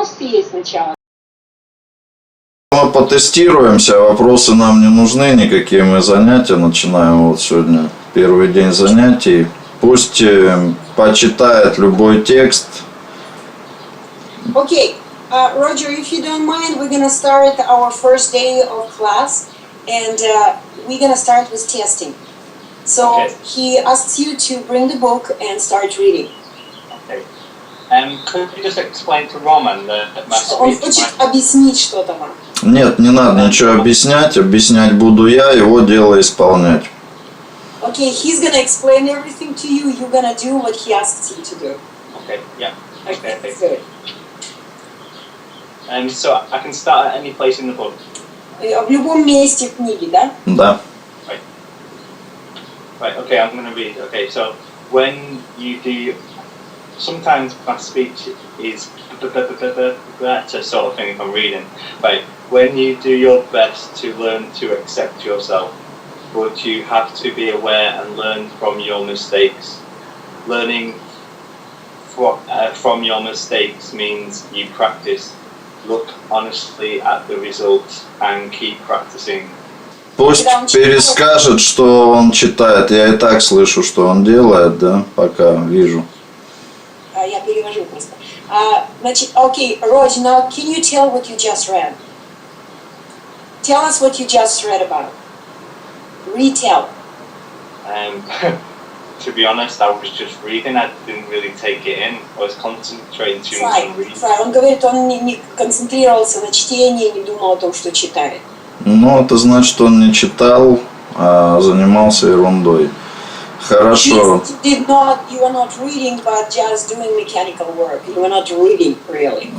вопросы есть сначала? Мы потестируемся, вопросы нам не нужны никакие, мы занятия начинаем вот сегодня, первый день занятий. Пусть почитает любой текст. Okay, Roger, if you don't mind, we're gonna start our first day of class, and we're gonna start with testing. So he asks you to bring the book and start reading. Okay. Could you just explain to Roman that my Он хочет объяснить что-то вам. Нет, не надо ничего объяснять, объяснять буду я, его дело исполнять. Okay, he's gonna explain everything to you. You're gonna do what he asks you to do. Okay, yeah. Okay, good. So I can start at any place in the book. В любом месте в книге, да? Да. Right, okay, I'm going to read. Okay, so when you do, sometimes my speech is that sort of thing if I'm reading. Right, when you do your best to learn to accept yourself, but you have to be aware and learn from your mistakes. Learning from your mistakes means you practice. Look honestly at the results and keep practicing. Пусть перескажет, что он читает. Я и так слышу, что он делает, да, пока вижу. Я перевожу просто. Значит, okay, Roj, now can you tell what you just read? Tell us what you just read about. Retell. To be honest, I was just reading. I didn't really take it in. I was concentrating too much on reading. Он говорит, он не концентрировался на чтении, не думал о том, что читает. Ну, это значит, он не читал, а занимался ерундой. Хорошо. You were not reading, but just doing mechanical work. You were not reading, really.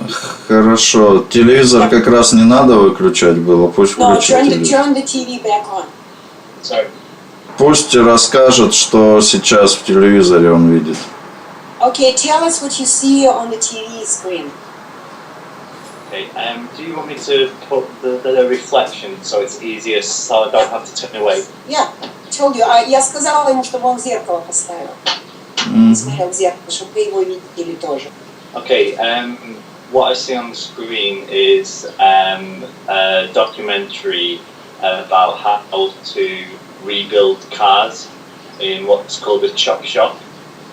Хорошо. Телевизор как раз не надо выключать было, пусть включит телевизор. Turn the TV back on. Sorry. Пусть расскажет, что сейчас в телевизоре он видит. Okay, tell us what you see on the TV screen. Okay, do you want me to put the reflection so it's easier so I don't have to turn away? Yeah, told you. Я сказала ему, чтобы он в зеркало поставил. Смотрел в зеркало, чтобы вы его видели тоже. Okay, what I see on the screen is a documentary about how to rebuild cars in what's called a chop shop.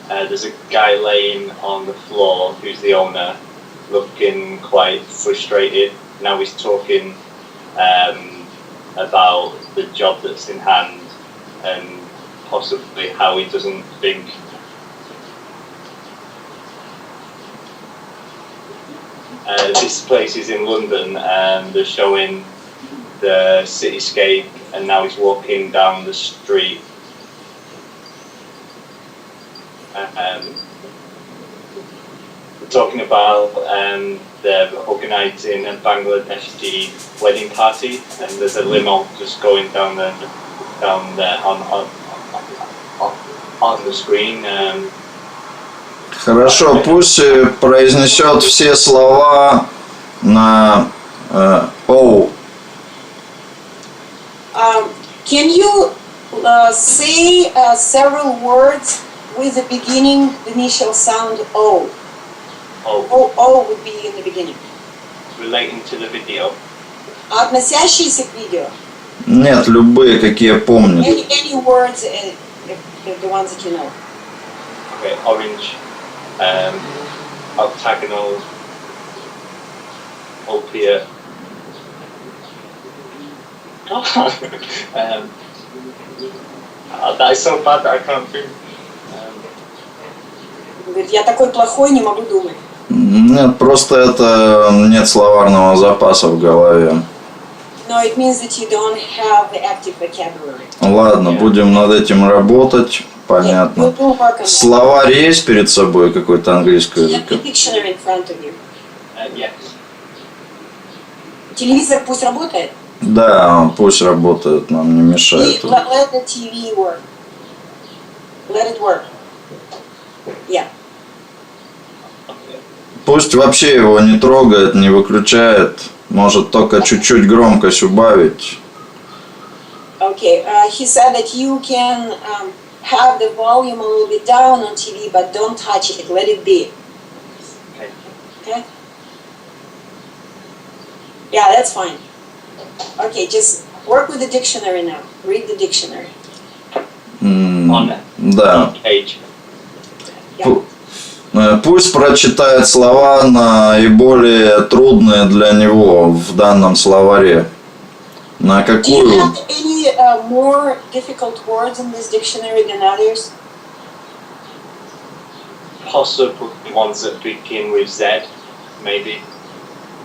There's a guy laying on the floor who's the owner, looking quite frustrated. Now he's talking about the job that's in hand and possibly how he doesn't think this place is in London and they're showing the cityscape and now he's walking down the street. We're talking about they're organising a Bangladeshi wedding party and there's a limo just going down there on the screen. Хорошо, пусть произнесет все слова на «Оу». Can you say several words with the beginning, the initial sound O? O would be in the beginning. Relating to the video. Относящиеся к видео? Нет, любые, какие помнят. Any words, the ones that you know. Okay, orange, octagonal, opiate. That is so bad that I can't think. Говорит, я такой плохой, не могу думать. Нет, просто это нет словарного запаса в голове. No, it means that you don't have the active vocabulary. Ладно, будем над этим работать. Понятно. Словарь есть перед собой какой-то английского языка? Dictionary in front of you. Yes. Телевизор пусть работает? Да, пусть работает, нам не мешает. Let the TV work. Let it work. Yeah. Пусть вообще его не трогает, не выключает. Может только чуть-чуть громкость убавить. Okay, he said that you can have the volume a little bit down on TV, but don't touch it. Let it be. Okay. Okay. Yeah, that's fine. Okay, just work with the dictionary now. Read the dictionary. On Да. page. Пусть прочитает слова наиболее трудные для него в данном словаре. На Do you какую? have any more difficult words in this dictionary than others? Possibly ones that begin with Z, maybe.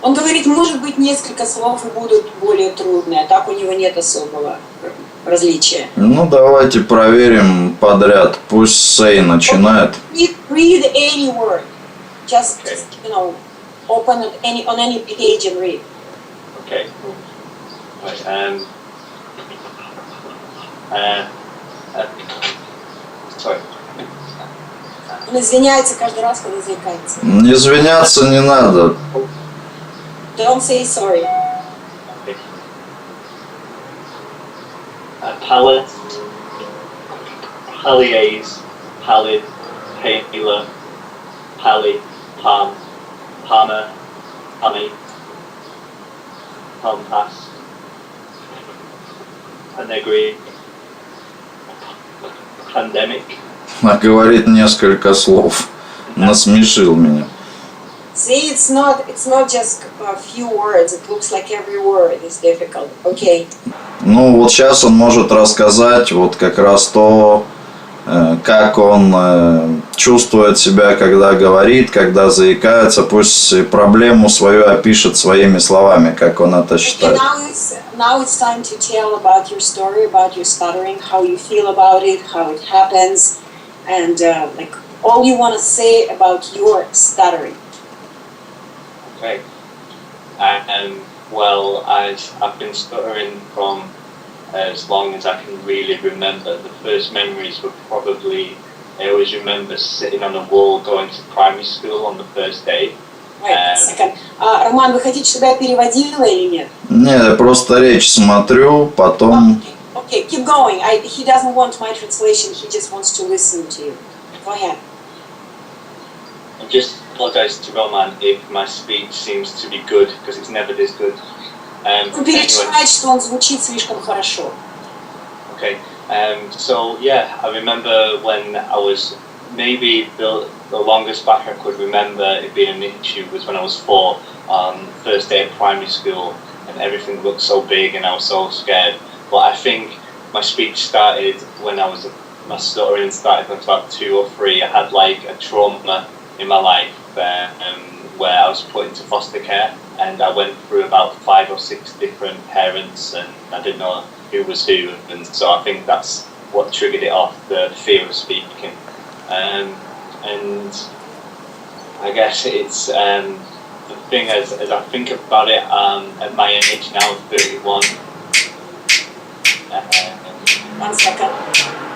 Он говорит, может быть, несколько слов и будут более трудные, а так у него нет особого различия. Ну, давайте проверим подряд. Пусть Сей начинает. Read any word. Just you know, open on any page and read. Okay. Right, sorry. Он извиняется каждый раз, когда заикается. Извиняться не надо. Don't say sorry. Okay. Palette, palliase, pallid, paler, pally, palm, palmer, pummy, palmpass, panegri, pandemic. Говорит несколько слов. Насмешил меня. See, it's not just a few words. It looks like every word is difficult. Okay. Ну, вот сейчас он может рассказать вот как раз то, как он чувствует себя, когда говорит, когда заикается. Пусть проблему свою опишет своими словами, как он это Okay, считает. now it's time to tell about your story, about your stuttering, how you feel about it, how it happens, and like all you want to say about your stuttering. Okay. Well, I've been stuttering from as long as I can really remember. The first memories were probably, I always remember sitting on a wall going to primary school on the first day. Wait a second. Роман, вы хотите, чтобы я переводила или нет? Не, я просто речь смотрю, потом... Okay, keep going. He doesn't want my translation. He just wants to listen to you. Go ahead. I just apologize to Roman if my speech seems to be good, because it's never this good. Он переживает, что он звучит слишком хорошо. Okay. So yeah, I remember when I was maybe the longest back I could remember it being an issue was when I was 4 on first day of primary school, and everything looked so big and I was so scared. But I think my speech started when my stuttering started when I was about 2 or 3. I had like a trauma in my life where I was put into foster care, and I went through about 5 or 6 different parents, and I didn't know who was who, and so I think that's what triggered it off, the fear of speaking. And I guess it's the thing as I think about it at my age now, 31.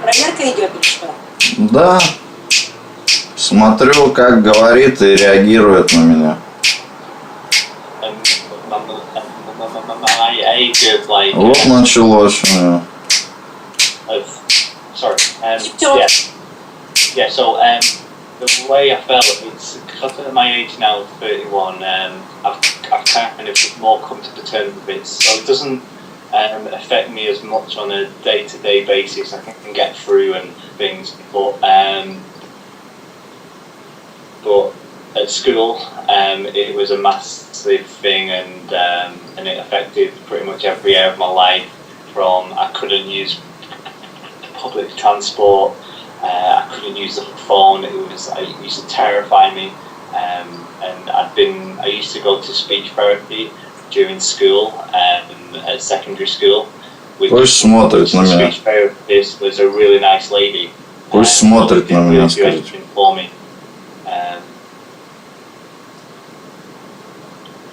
Проверка идет или что? Да. Смотрю, как говорит и реагирует на меня. My age of like. Вот началось у него. Sorry. Keep talking. Yeah. So the way I felt, it's because at my age now, 31. I've kind of more come to the terms with it, so it doesn't affect me as much on a day-to-day basis. I can get through and things, but at school, it was a massive thing, and it affected pretty much every area of my life. From I couldn't use public transport, I couldn't use the phone. It used to terrify me, and I used to go to speech therapy during school, at secondary school. Пусть смотрит на меня. Speech therapist was a really nice lady. Пусть смотрит на меня, do скажите. anything for me.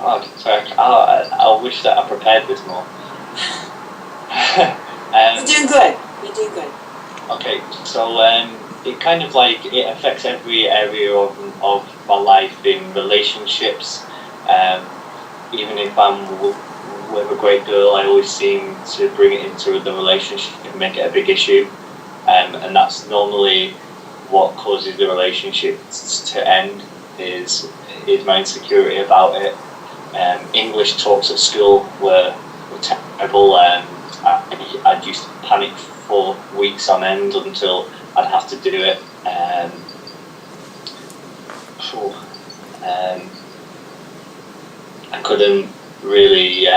I wish that I prepared this more. You're doing good. You're doing good. Okay, so it kind of like it affects every area of my life in relationships. Even if I'm with a great girl, I always seem to bring it into the relationship and make it a big issue, and that's normally what causes the relationship to end. Is my insecurity about it. English talks at school were terrible. I used to panic for weeks on end until I'd have to do it. I couldn't really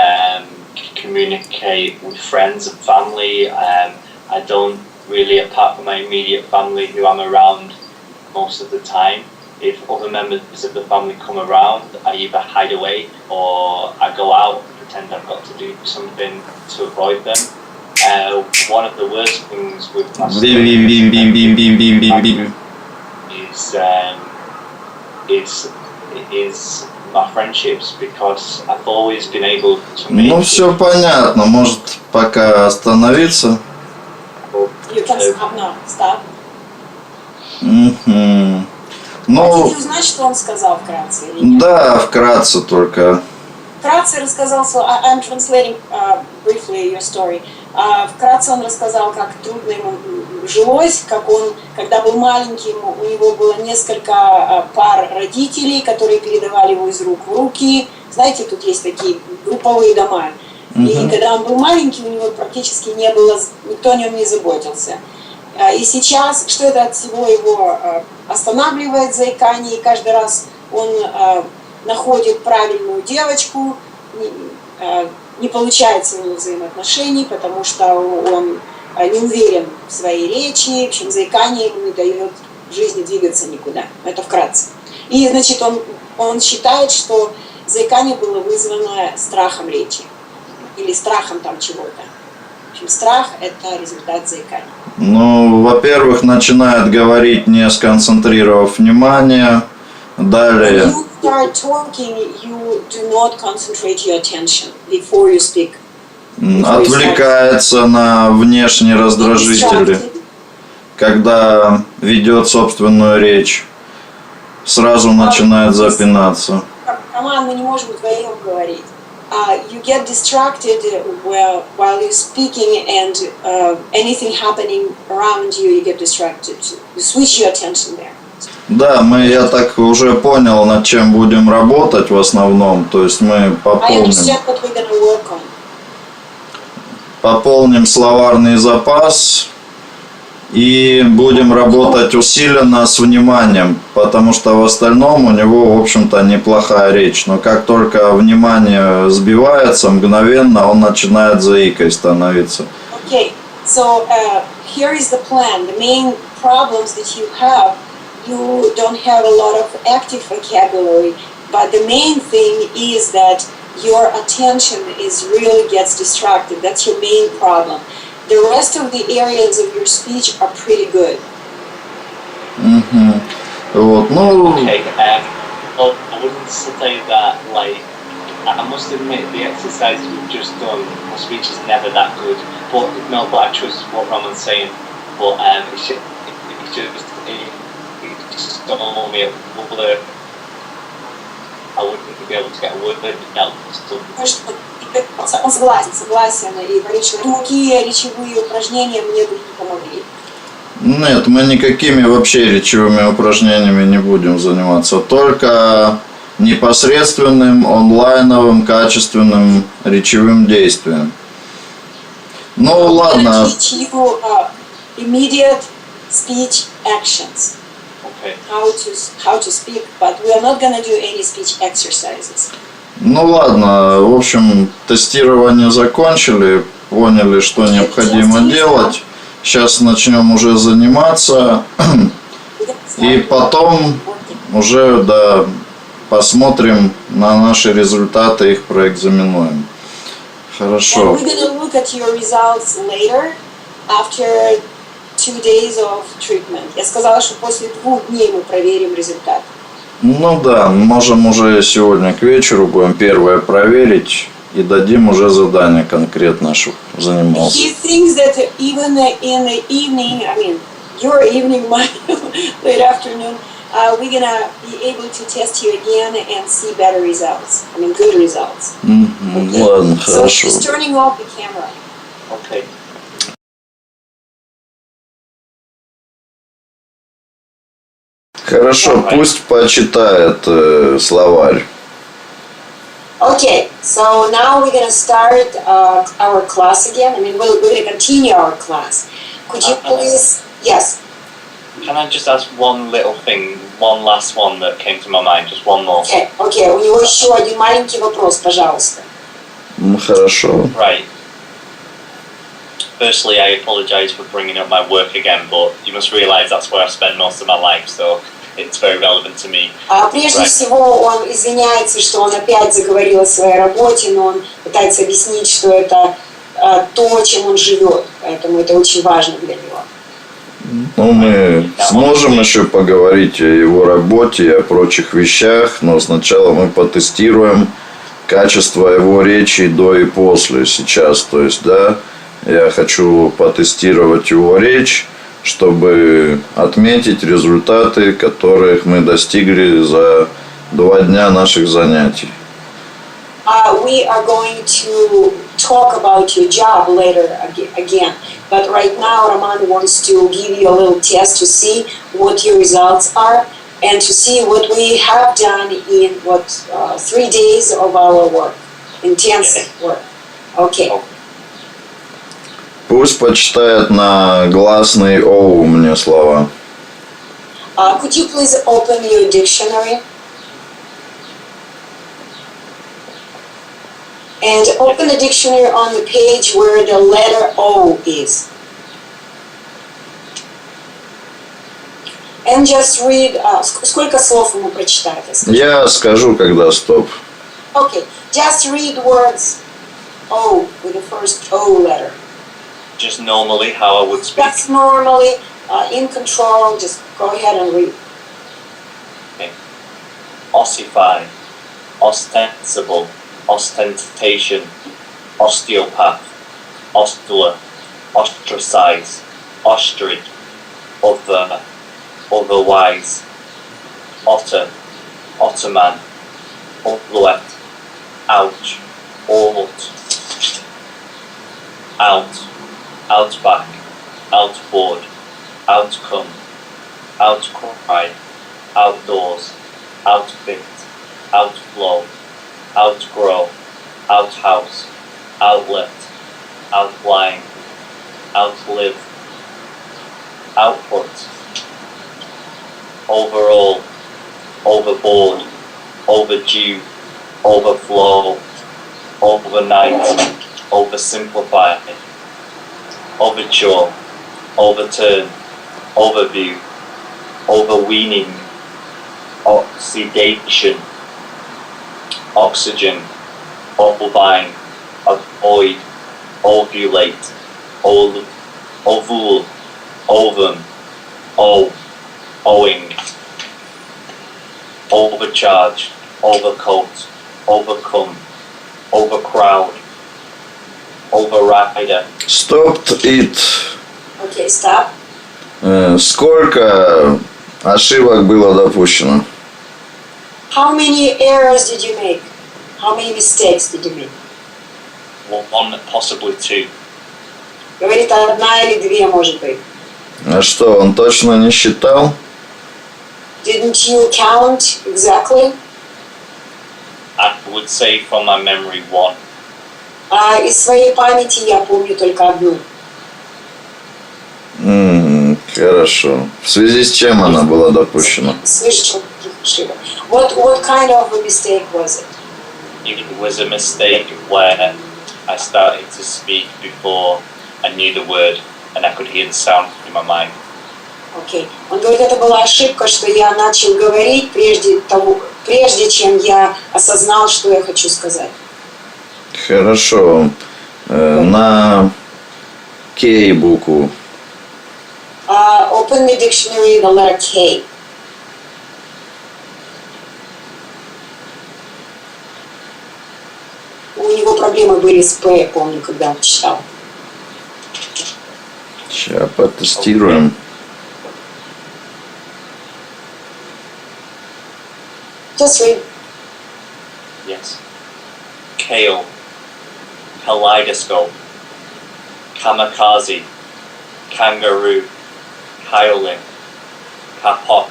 communicate with friends and family. I don't really, apart from my immediate family who I'm around most of the time. If other members of the family come around, I either hide away or I go out and pretend I've got to do something to avoid them. One of the worst things with my story is my friendships, because I've always been able to make. Ну, все понятно. Может, пока остановиться? You can stop now. Stop. Ну, Хотите узнать, что он сказал вкратце или нет? да, вкратце только. Вкратце рассказал, I'm translating briefly your story. Вкратце он рассказал, как трудно ему жилось, как он, когда был маленьким, у него было несколько пар родителей, которые передавали его из рук в руки. Знаете, тут есть такие групповые дома. И когда он был маленький, у него практически не было, никто о нем не заботился. И сейчас, что это от всего его останавливает, заикание, и каждый раз он находит правильную девочку, не получается у него взаимоотношений, потому что он не уверен в своей речи, в общем, заикание ему не дает в жизни двигаться никуда. Это вкратце. И, значит, он считает, что заикание было вызвано страхом речи или страхом там чего-то. В общем, страх – это результат заикания. Ну, во-первых, начинает говорить, не сконцентрировав внимание. Далее. When you start talking, you do not concentrate your attention before you speak. Отвлекается на внешние раздражители, когда ведет собственную речь. Сразу начинает запинаться. Роман, мы не можем вдвоем говорить. You get distracted while you're speaking, and anything happening around you, you get distracted. You switch your attention there. Да, я так уже понял, над чем будем работать в основном. То есть мы пополним словарный запас и будем работать усиленно с вниманием, потому что в остальном у него, в общем-то, неплохая речь. Но как только внимание сбивается, мгновенно он начинает заикой становиться. Okay, so here is the plan. The main problems that you have, you don't have a lot of active vocabulary, but the main thing is that your attention really gets distracted. That's your main problem. The rest of the areas of your speech are pretty good. Вот, ну. Okay, I wouldn't say that, like, I must admit the exercise we've just done, my speech is never that good. But no, but I trust what Roman's saying. But it's just don't me a I wouldn't be able to get a word out. Он согласен, и никакие речевые упражнения мне бы не помогли. Нет, мы никакими вообще речевыми упражнениями не будем заниматься, только непосредственным, онлайновым, качественным речевым действием. Ну ладно. Immediate speech actions. Okay. How to speak, but we are not going to do any speech exercises. Ну ладно, в общем, тестирование закончили, поняли, что необходимо делать. Сейчас начнем уже заниматься, и потом уже, да, посмотрим на наши результаты, их проэкзаменуем. Хорошо. And we're going to look at your results later, after 2 days of treatment. Я сказала, что после 2 дней мы проверим результат. Ну да, можем уже сегодня к вечеру будем первое проверить и дадим уже задание конкретно, чтобы занимался. He thinks that even in the evening, I mean, your evening, my late afternoon, we're gonna be able to test you again and see better results. I mean, good results. Okay? Ладно, So хорошо. he's turning off the camera. Okay. Хорошо, пусть почитает словарь. Okay, so now we're gonna start our class again. I mean, we're gonna continue our class. Could you please? Yes. Can I just ask one little thing, one last one that came to my mind, just one more? Okay. У него еще один маленький вопрос, пожалуйста. Хорошо. Right. Firstly, I apologize for bringing up my work again, but you must realize that's where I've spent most of my life, so it's very relevant to me. Прежде всего, он извиняется, что он опять заговорил о своей работе, но он пытается объяснить, что это то, чем он живет, поэтому это очень важно для него. Ну, мы сможем еще поговорить о его работе и о прочих вещах, но сначала мы потестируем качество его речи до и после сейчас. То есть, да, я хочу потестировать его речь, чтобы отметить результаты, которых мы достигли за 2 дня наших занятий. We are going to talk about your job later again, but right now Roman wants to give you a little test to see what your results are and to see what we have done in 3 days of our work, intensive work. Okay. Пусть почитает на гласный «оу» мне слова. Could you please open your dictionary? And open the dictionary on the page where the letter O is. And just read, сколько слов ему прочитать? Я скажу, когда стоп. Okay, just read words O with the first O letter. Just normally how I would speak. That's normally in control, just go ahead and read. Okay. Ossify, ostensible, ostentation, osteopath, ostler, ostracize, ostrich, other, otherwise, otter, ottoman, outlet, ouch, alt, out, outback, outboard, outcome, outcry, outdoors, outfit, outflow, outgrow, outhouse, outlet, outline, outlive, output, overall, overboard, overdue, overflow, overnight, oversimplify, overture, overturn, overview, overweening, oxidation, oxygen, ovine, avoid, ovulate, ovule, ovum, owing, overcharge, overcoat, overcome, overcrowd, overrider. Stopped it. Okay, stop. Сколько ошибок было допущено? How many errors did you make? How many mistakes did you make? One, possibly two. Говорит, 1 или 2, может быть. А что, он точно не считал? Didn't you count exactly? I would say from my memory one. Из своей памяти я помню только 1. Хорошо. В связи с чем она была допущена? Слышал таких ошибок. What kind of a mistake was it? It was a mistake where I started to speak before I knew the word and I could hear the sound in my mind. Окей. Он говорит, это была ошибка, что я начал говорить прежде чем я осознал, что я хочу сказать. Хорошо. На К букву. Open the dictionary, the letter K. У него проблемы были с П, я помню, когда он читал. Сейчас потестируем. Just read. Yes. Kale, kaleidoscope, kamikaze, kangaroo, howling, kapok,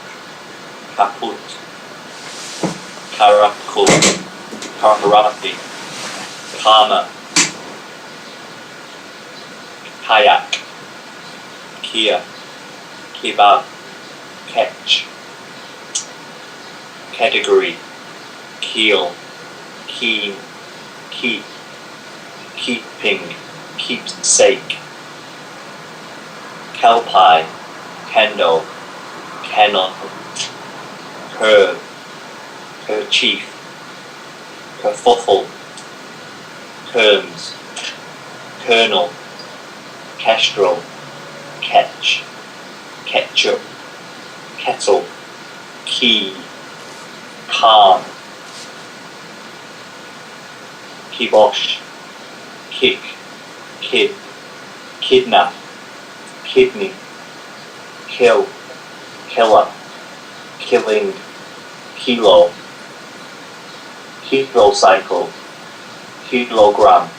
kaput, karakul, karate, karma, kayak, kia, kebab, catch, category, keel, keen, keep, keeping, keepsake, kelpie, kendo, kennel, curve, kerchief, kerfuffle, kerms, kernel, kestrel, catch, ketchup, kettle, key, calm, kibosh, kick, kid, kidnap, kidney, kill, killer, killing, kilo, kilocycle, kilogram,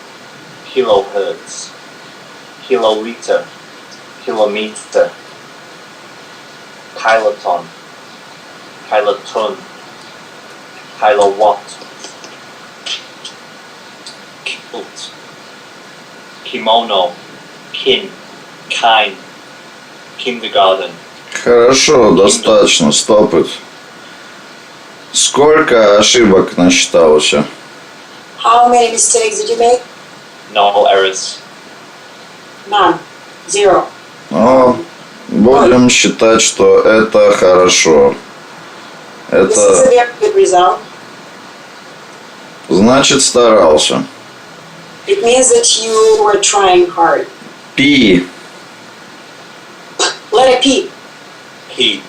kilohertz, kiloliter, kilometer, kiloton, kiloton, kilowatt, kilt, kimono, kin, kind, kindergarten. Хорошо, достаточно, стопит. Сколько ошибок насчитал еще? How many mistakes did you make? No errors. None. Zero. Ну, будем считать, что это хорошо. This is a Это very good result. значит старался. It means that you were trying hard. Пи. Letter P. P.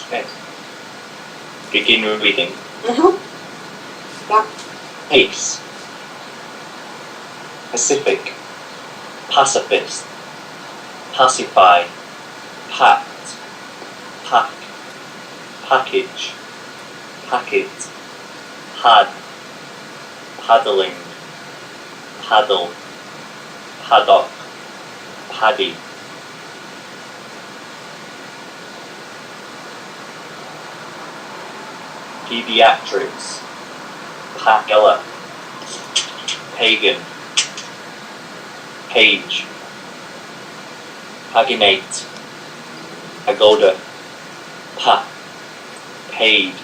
Okay. Begin reading. Mm-hmm. Yeah. Pace. Pacific. Pacifist. Pacify. Pact. Pack. Package. Packet. Pad. Paddling. Paddle. Paddock. Paddy. Pediatrics. Pagella. Pagan. Page. Paginate. Pagoda. Pa. Paid.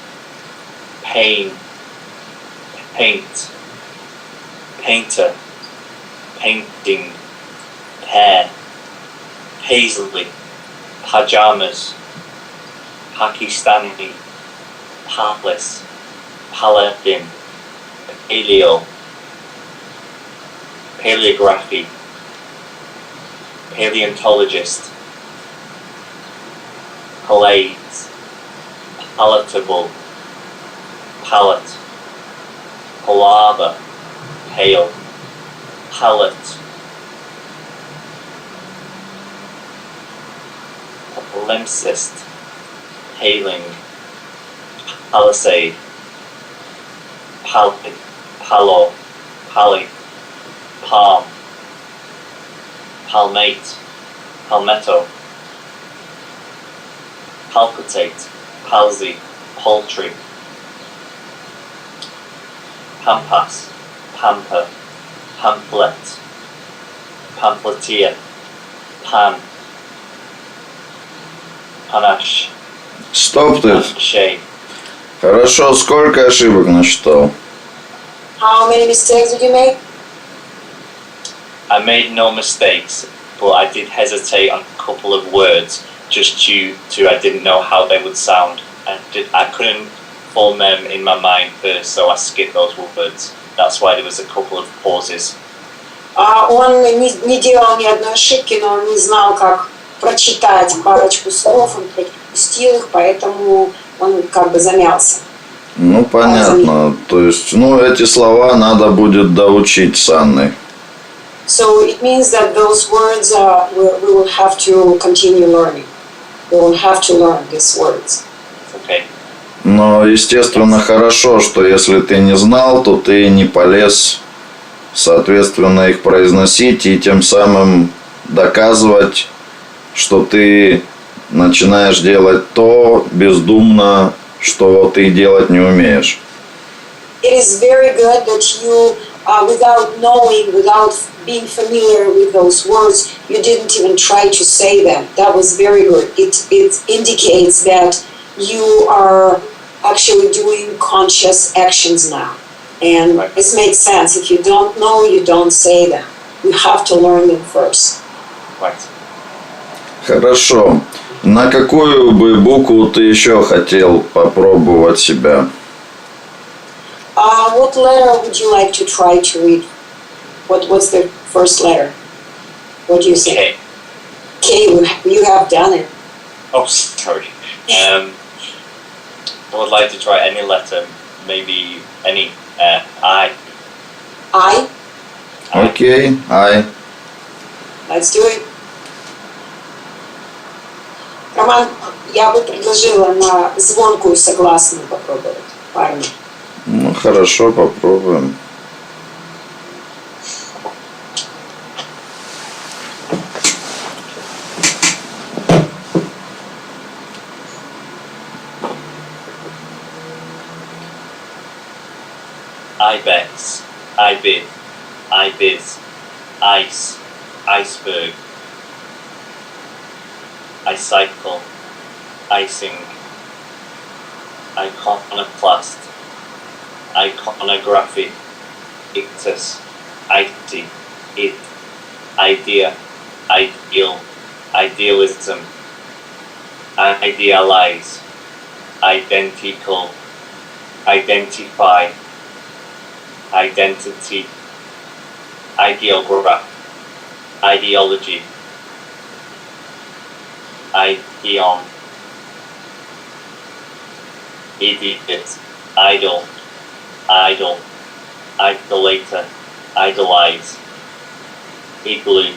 Pain. Paint. Painter. Painting. Pair. Paisley. Pajamas. Pakistani. Palace. Paladin. Paleo. Paleography. Paleontologist. Palades. Palatable. Palate. Palaver. Pale. Palate. Palimpsest. Paling. Palisade. Palpit. Palo. Pally. Palm. Palmate. Palmetto. Palpitate. Palsy. Poultry. Pampas. Pamper. Pamphlet. Pamphleteer. Pan. Panache. Стоп ты. Panache. Хорошо, сколько ошибок насчитал? How many mistakes did you make? I made no mistakes, but I did hesitate on a couple of words just due to I didn't know how they would sound. I couldn't form them in my mind first, so I skipped those words. That's why there was a couple of pauses. Он не делал ни одной ошибки, но он не знал, как прочитать парочку слов, он пропустил их, поэтому он как бы замялся. Ну, понятно. То есть, ну, эти слова надо будет доучить с Анной. So it means that those words we will have to continue learning. We will have to learn these words. Okay. Но, естественно, хорошо, что если ты не знал, то ты не полез, соответственно, их произносить и тем самым доказывать, что ты начинаешь делать то бездумно, что ты делать не умеешь. It is very good that you, without knowing, without being familiar with those words, you didn't even try to say them. That was very good. It indicates that you are actually doing conscious actions now. And this makes sense. If you don't know, you don't say them. You have to learn them first. Right. Хорошо. На какую бы букву ты еще хотел попробовать себя? What letter would you like to try to read? What's the first letter? What do you say? K. K, you have done it. Oh, sorry. I would like to try any letter, maybe any. I. I? Окей, ай. Let's do it. Роман, я бы предложила на звонкую согласную попробовать. Парни. Ну, хорошо, попробуем. Ibex, ibid, ibiz, ice, iceberg, icycle, icing, iconoclast, iconography, ictus, IT, it, idea, ideal, idealism, idealize, identical, identify, identity, ideograph, ideology, ideon, idiot, idol, idol, idolater, idolize, igloo,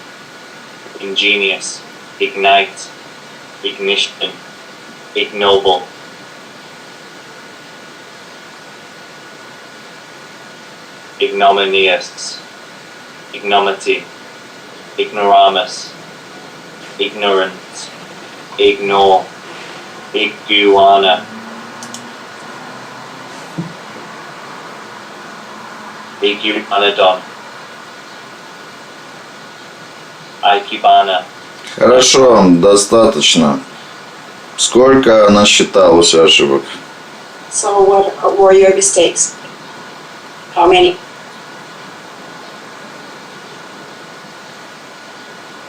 ingenious, ignite, ignition, ignoble, ignominious, ignominy, ignoramus, ignorant, ignore, iguana, iguanodon, ikebana. Хорошо, достаточно. Сколько насчиталось ошибок? So what were your mistakes? How many?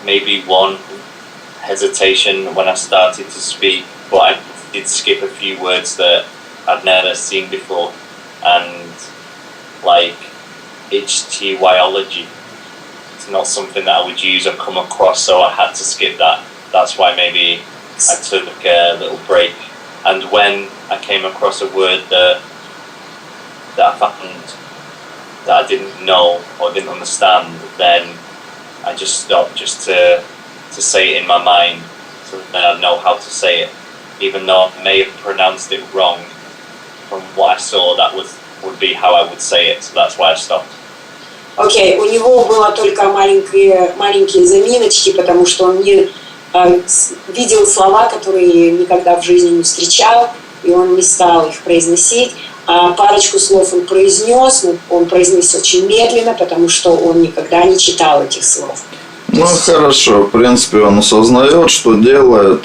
Maybe one hesitation when I started to speak, but I did skip a few words that I'd never seen before, and like HTYology. It's not something that I would use or come across, so I had to skip that. That's why maybe I took a little break. And when I came across a word that I found that I didn't know or didn't understand, then I just stopped just to say it in my mind, so that I know how to say it. Even though I may have pronounced it wrong, from what I saw, that would be how I would say it, so that's why I stopped. Окей, у него было только маленькие заминочки, потому что он не видел слова, которые никогда в жизни не встречал, и он не стал их произносить. А парочку слов он произнес, но он произнес очень медленно, потому что он никогда не читал этих слов. Ну, хорошо, в принципе, он осознает, что делает,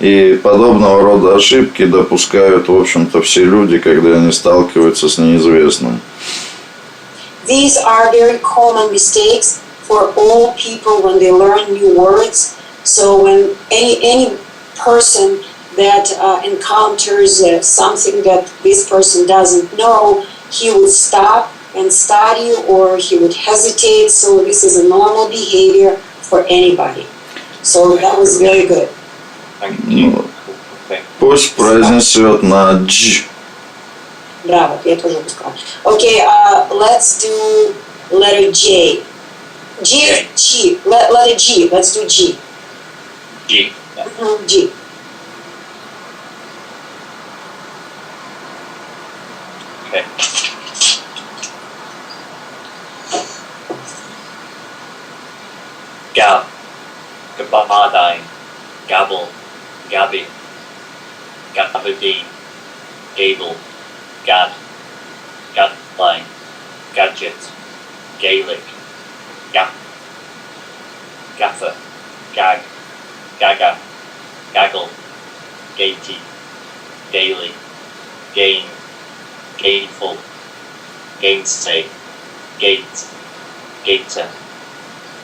и подобного рода ошибки допускают, в общем-то, все люди, когда они сталкиваются с неизвестным. These are very common mistakes for all people when they learn new words. So when any person that encounters something that this person doesn't know, he would stop and study, or he would hesitate. So this is a normal behavior for anybody. So that was very good. Thank you. Ну, Okay. пусть произнесет на «дж». Браво, я тоже бы сказала. Okay, let's do letter J. G, G. Letter G. Let's do G. G. Yeah. G. Okay. Gab, gabardine, gabble, Aberdeen, Gable, Gad, Gadline, Gadget, Gaelic, Gap, Gaffer, Gag, Gaga, Gaggle, Gatey, Daily, Gain, Gainful, Gainsay, Gate, Gator,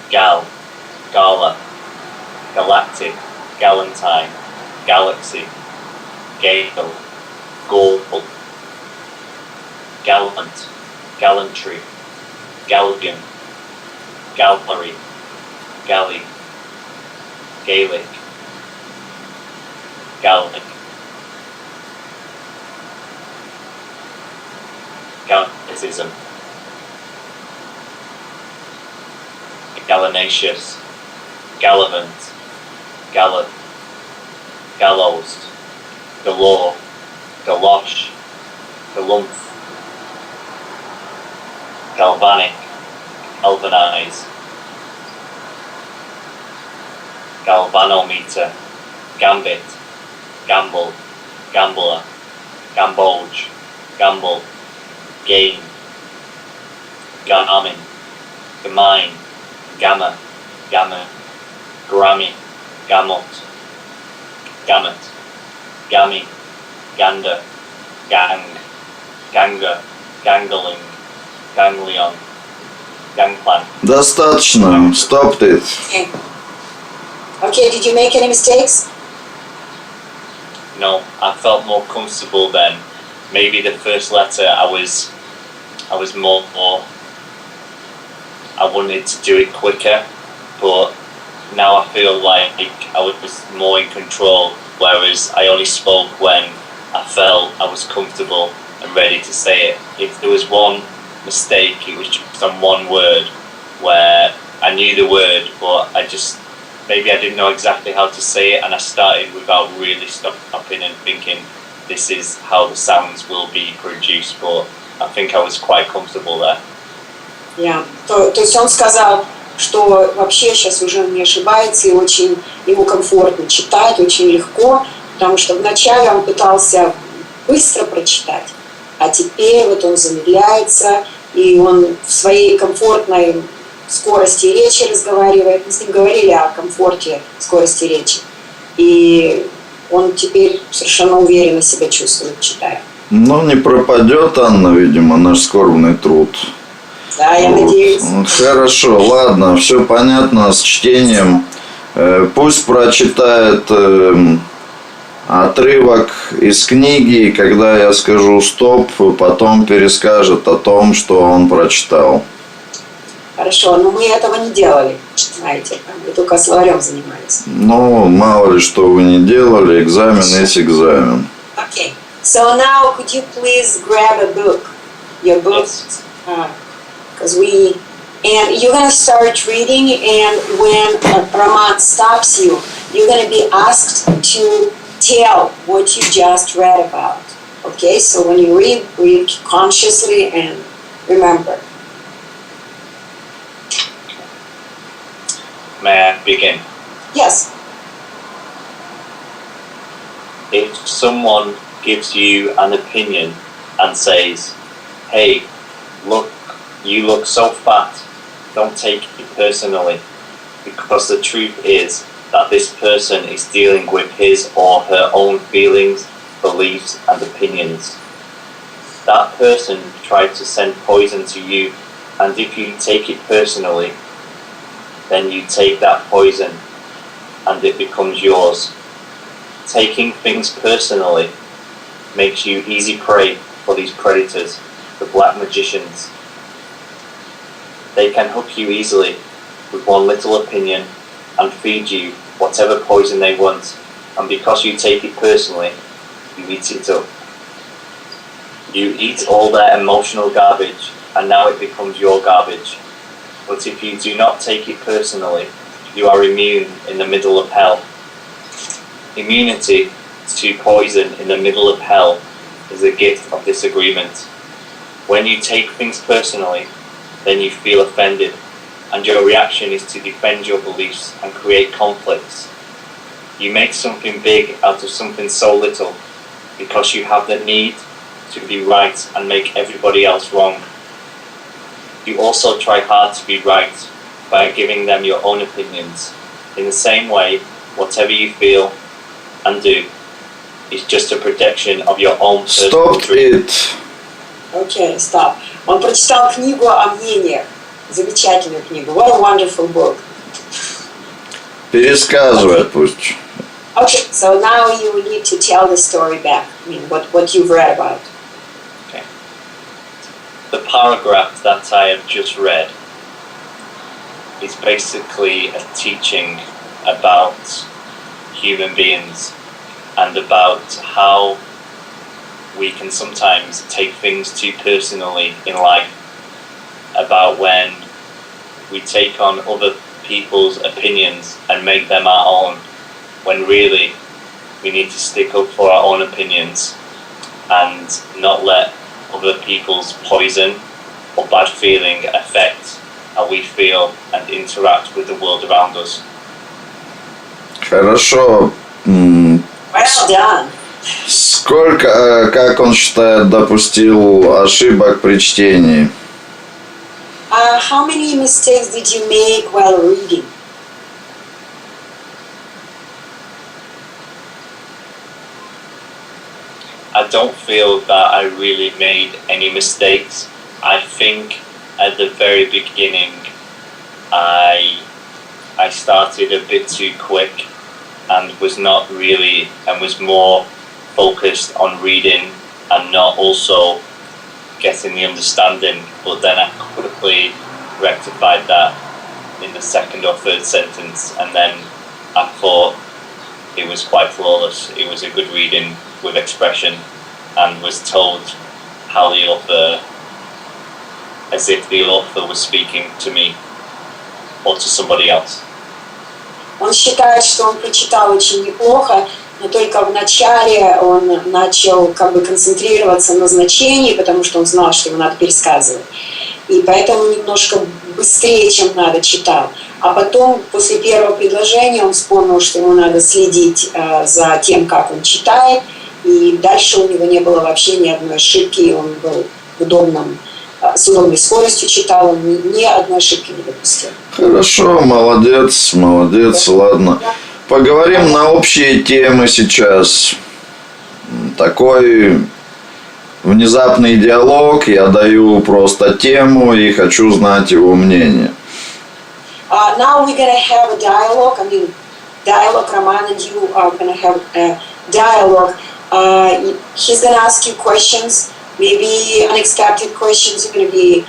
Gal, Gala, Galactic, Galantine, Galaxy, Gale, Gable, Gallant, Gallantry, Galgan, Gallery, Galley, Gaelic, Gallic, Gallicism, Gallinaceous, Gallivant, Gallop, Gallows, Galore, Galosh, Galumph, Galvanic, Galvanize, Galvanometer, Gambit, Gamble, Gambler, Gamboge, Gamble, Gain, Garmin, Gamine, Gamma, Gammon, Grammy, Gamut, Gamut, Gammy, Gander, Gang, Ganga, Gangling, Ganglion, Gangplank. Достаточно. Stopped it. Okay. Okay, did you make any mistakes? No, I felt more comfortable then. Maybe the first letter I was more I wanted to do it quicker, but now I feel like I was more in control, whereas I only spoke when I felt I was comfortable and ready to say it. If there was one mistake, it was just on one word where I knew the word, but maybe I didn't know exactly how to say it, and I started without really stopping and thinking this is how the sounds will be produced, but I think I was quite comfortable there. Yeah. То есть он сказал, что вообще сейчас уже не ошибается и очень ему комфортно читать, очень легко, потому что вначале он пытался быстро прочитать, а теперь вот он замедляется, и он в своей комфортной скорости речи разговаривает. Мы с ним говорили о комфорте скорости речи. И он теперь совершенно уверенно себя чувствует, читая. Ну, не пропадет, Анна, видимо, наш скорбный труд. Да, я надеюсь. Хорошо, ладно, все понятно с чтением. Пусть прочитает отрывок из книги, и когда я скажу стоп, потом перескажет о том, что он прочитал. Хорошо, но мы этого не делали, знаете, мы только словарем занимались. Ну, мало ли что вы не делали, экзамен есть экзамен. Okay, so now could you please grab a book, your book, because and you're gonna start reading, and when Roman stops you, you're gonna be asked to tell what you just read about. Okay, so when you read consciously and remember. May I begin? Yes. If someone gives you an opinion and says, hey, look, you look so fat, don't take it personally, because the truth is that this person is dealing with his or her own feelings, beliefs and opinions. That person tried to send poison to you, and if you take it personally, then you take that poison and it becomes yours. Taking things personally makes you easy prey for these predators, the black magicians. They can hook you easily with one little opinion and feed you whatever poison they want, and because you take it personally, you eat it up. You eat all their emotional garbage, and now it becomes your garbage. But if you do not take it personally, you are immune in the middle of hell. Immunity to poison in the middle of hell is a gift of disagreement. When you take things personally, then you feel offended, and your reaction is to defend your beliefs and create conflicts. You make something big out of something so little, because you have the need to be right and make everybody else wrong. You also try hard to be right by giving them your own opinions. In the same way, whatever you feel and do is just a projection of your own personal Stop truth. it. Okay, stop. Он прочитал книгу о мнениях. Замечательную книгу. What a wonderful book. Пересказывай пусть. Okay, so now you need to tell the story back. I mean, what you've read about. Okay. The paragraph that I have just read is basically a teaching about human beings and about how we can sometimes take things too personally in life, about when we take on other people's opinions and make them our own, when really we need to stick up for our own opinions and not let other people's poison or bad feeling affect how we feel and interact with the world around us. Хорошо. Well done. Сколько, как он считает, допустил ошибок при чтении? How many mistakes did you make while reading? I don't feel that I really made any mistakes. I think at the very beginning I started a bit too quick and was not really, and was more focused on reading and not also getting the understanding, but then I quickly rectified that in the second or third sentence, and then I thought it was quite flawless. It was a good reading with expression and was told how the author, as if the author was speaking to me or to somebody else. Он считает, что он прочитал очень неплохо, но только в начале он начал как бы концентрироваться на значении, потому что он знал, что его надо пересказывать. И поэтому немножко быстрее, чем надо, читал. А потом, после первого предложения, он вспомнил, что ему надо следить за тем, как он читает, и дальше у него не было вообще ни одной ошибки, и он был с удобной скоростью читал, он ни одной ошибки не допустил. Хорошо, молодец, ладно. Поговорим на общие темы сейчас. Такой внезапный диалог, я даю просто тему и хочу знать его мнение. Now we're gonna have a dialogue. Dialogue. Roman and you are gonna have a dialogue. He's gonna ask you questions, maybe unexpected questions. You're gonna be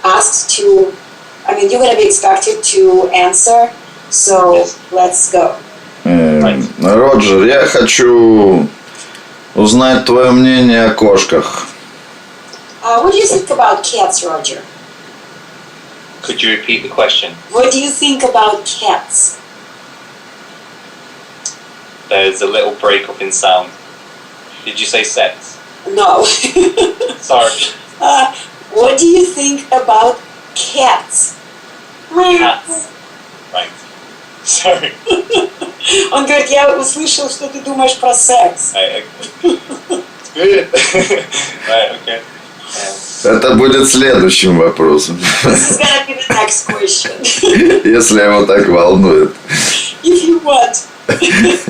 asked to. You're gonna be expected to answer. So let's go. Роджер, я хочу узнать твое мнение о кошках. What do you think about cats, Roger? Could you repeat the question? What do you think about cats? There's a little break up in sound. Did you say sex? No. Sorry. What do you think about cats? Cats. Right. Sorry. Он говорит, я услышал, что ты думаешь про секс. It's good. Right, okay. Это будет следующим вопросом. This is gonna be the next question. Если его так волнует. If you want. Okay.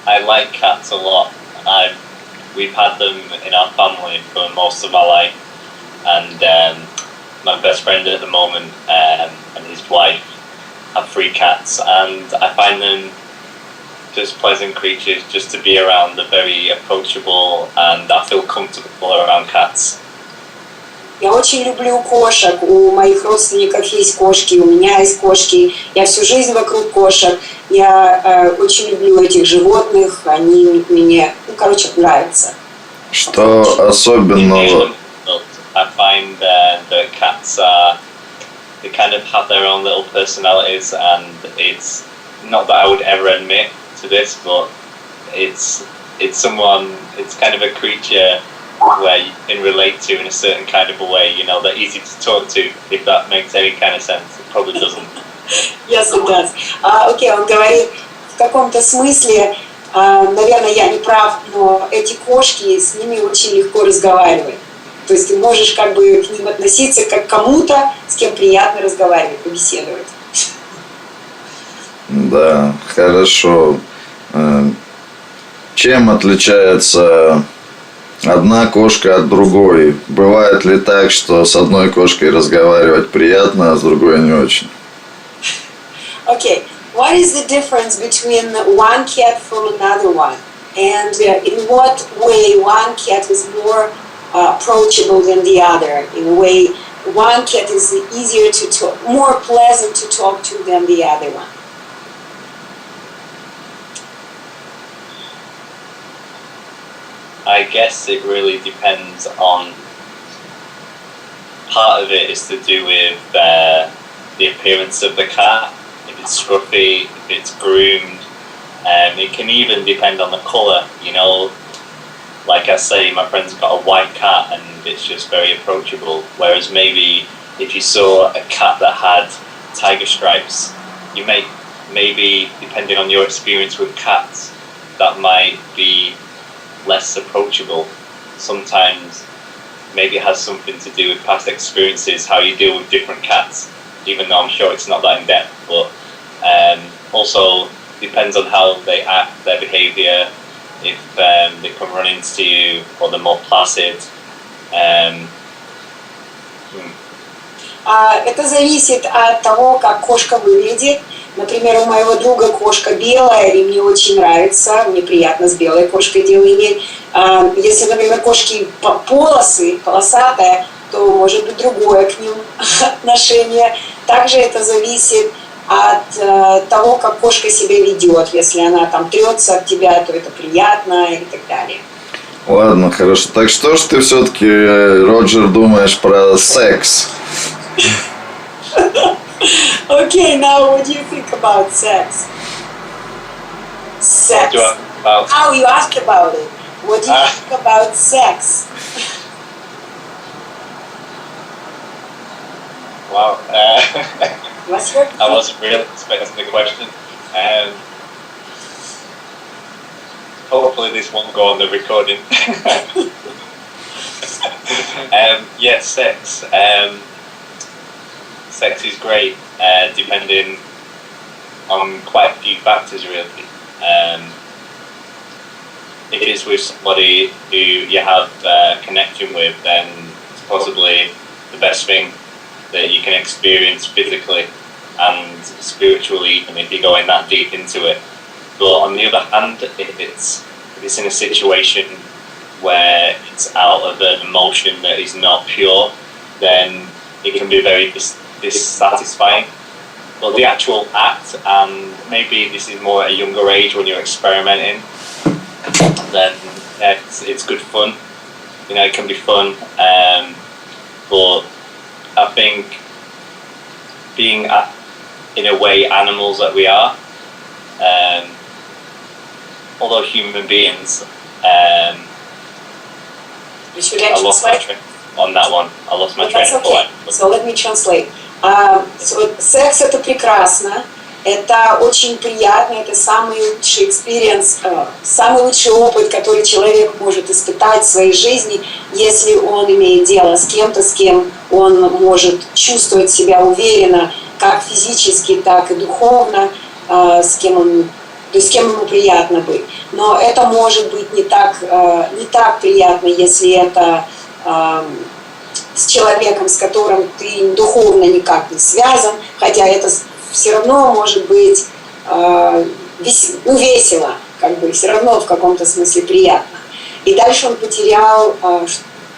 I like cats a lot. We've had them in our family for most of my life, and my best friend at the moment and his wife have 3 cats, and I find them just pleasant creatures just to be around. They're very approachable, and I feel comfortable around cats. Я очень люблю кошек. У моих родственников есть кошки, у меня есть кошки. Я всю жизнь вокруг кошек. Я очень люблю этих животных. Они мне, нравятся. Что особенного? I find that cats they kind of have their own little personalities, and it's not that I would ever admit to this, but it's kind of a creature where you can relate to in a certain kind of a way. They're easy to talk to, if that makes any kind of sense. It probably doesn't. Yes, it does. Окей, он говорит, в каком-то смысле, наверное, я не прав, но эти кошки, с ними очень легко разговаривать. То есть ты можешь как бы к ним относиться как к кому-то, с кем приятно разговаривать, побеседовать. Да, хорошо. Чем отличается одна кошка от другой? Бывает ли так, что с одной кошкой разговаривать приятно, а с другой не очень? Okay, what is the difference between one cat from another one? And in what way one cat is more approachable than the other? In a way, one cat is easier to talk, more pleasant to talk to than the other one. I guess it really depends on. Part of it is to do with the appearance of the cat. If it's scruffy, if it's groomed, it can even depend on the colour. You know, like I say, my friend's got a white cat and it's just very approachable. Whereas maybe if you saw a cat that had tiger stripes, you maybe depending on your experience with cats, that might be less approachable. Sometimes maybe it has something to do with past experiences, how you deal with different cats, even though I'm sure it's not that in depth, but also depends on how they act, their behaviour, if they come run into you or they're more placid. Это зависит от того, как кошка выглядит. Например, у моего друга кошка белая, и мне очень нравится, мне приятно с белой кошкой дело иметь. Если, например, кошки полосатая, то может быть другое к ним отношение. Также это зависит от того, как кошка себя ведет. Если она там трется от тебя, то это приятно и так далее. Ладно, хорошо. Так что ж ты все-таки, Роджер, думаешь про секс? Okay, now what do you think about sex? Sex. Oh, you asked about it. What do you think about sex? Wow. What's your I wasn't really expecting the question. Hopefully this won't go on the recording. Yeah, sex. Sex is great, depending on quite a few factors, really. If it's with somebody who you have a connection with, then it's possibly the best thing that you can experience physically and spiritually, and if you're going that deep into it. But on the other hand, if it's in a situation where it's out of an emotion that is not pure, then it can be very dissatisfying. But the actual act, and maybe this is more at a younger age when you're experimenting, then it's good fun. You know, it can be fun. But I think being in a way animals that we are, although human beings, I lost my train on that one. I lost my train of thought. So let me translate. Секс это прекрасно, это очень приятно, это самый лучший экспириенс, самый лучший опыт, который человек может испытать в своей жизни, если он имеет дело с кем-то, с кем он может чувствовать себя уверенно, как физически, так и духовно, с кем ему приятно быть. Но это может быть не так приятно, если это с человеком, с которым ты духовно никак не связан, хотя это все равно может быть весело, как бы все равно в каком-то смысле приятно. И дальше он потерял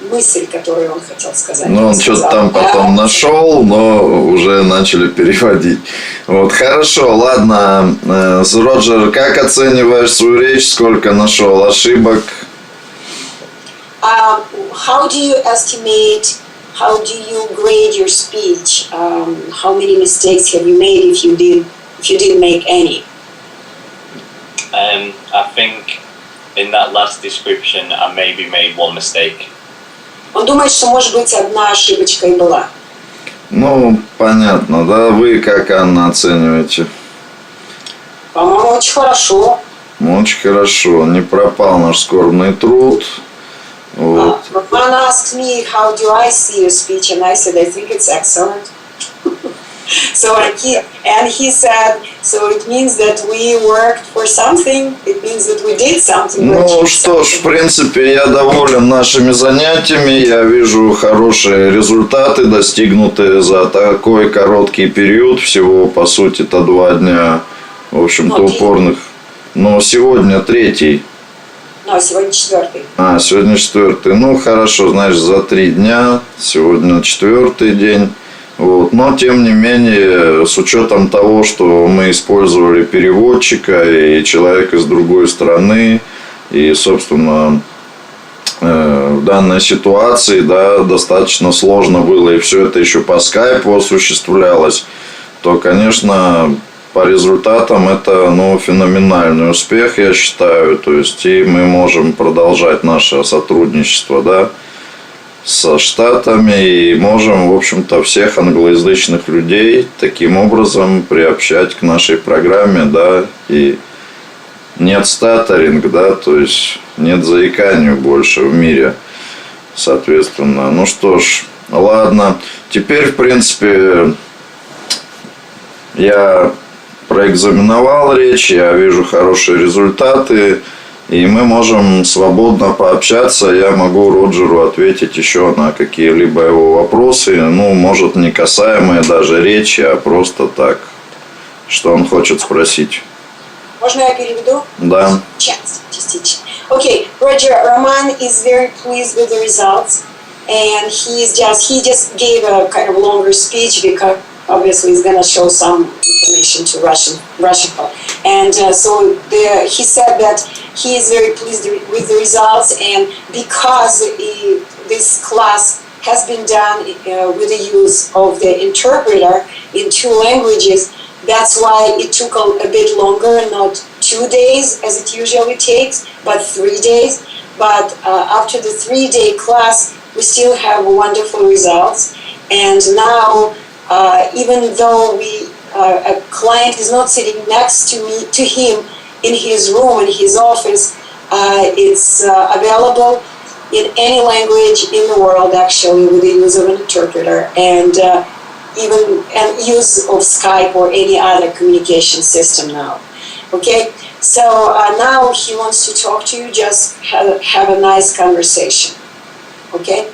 мысль, которую он хотел сказать. Ну, он что-то там потом нашел, но уже начали переводить. Вот, хорошо, ладно. Роджер, как оцениваешь свою речь? Сколько нашел ошибок? How do you estimate, how do you grade your speech? How many mistakes have you made if you didn't make any? I think in that last description I maybe made one mistake. Он думает, что может быть одна ошибочка и была. Ну, понятно, да? Вы как, Анна, оцениваете? По-моему, Очень хорошо. Очень хорошо. Не пропал наш скорбный труд. Вот. Roman asked me, how do I see your speech? And I said, I think it's excellent. So he said, so it means that we worked for something. It means that we did something. Ну что ж, в принципе, я доволен нашими занятиями. Я вижу хорошие результаты, достигнутые за такой короткий период. Всего, по сути-то, 2 дня. В общем-то, упорных. Но сегодня 3-й. No, сегодня 4-й. Сегодня 4-й. Ну, хорошо, значит, за 3 дня. Сегодня 4-й день. Вот. Но, тем не менее, с учетом того, что мы использовали переводчика и человека с другой страны, и, собственно, в данной ситуации, да, достаточно сложно было, и все это еще по скайпу осуществлялось, то, конечно, по результатам это, феноменальный успех, я считаю. То есть, и мы можем продолжать наше сотрудничество, да, со Штатами, и можем, в общем-то, всех англоязычных людей таким образом приобщать к нашей программе, да, и нет статтеринг, да, то есть нет заиканию больше в мире, соответственно. Ну что ж, ладно, теперь, в принципе, я проэкзаменовал речь, я вижу хорошие результаты, и мы можем свободно пообщаться. Я могу Роджеру ответить еще на какие-либо его вопросы, может, не касаемые даже речи, а просто так, что он хочет спросить. Можно я переведу? Да. Частично. Okay, Roger, Roman is very pleased with the results, and he just gave a kind of longer speech because obviously he's going to show some information to Russian people. And he said that he is very pleased with the results, and because this class has been done with the use of the interpreter in 2 languages, that's why it took a bit longer, not 2 days as it usually takes, but 3 days. But after the 3-day class, we still have wonderful results. And now, even though a client is not sitting next to him in his room, in his office, it's available in any language in the world, actually, with the use of an interpreter, and even use of Skype or any other communication system now. Okay, so now he wants to talk to you. Just have a nice conversation. Okay.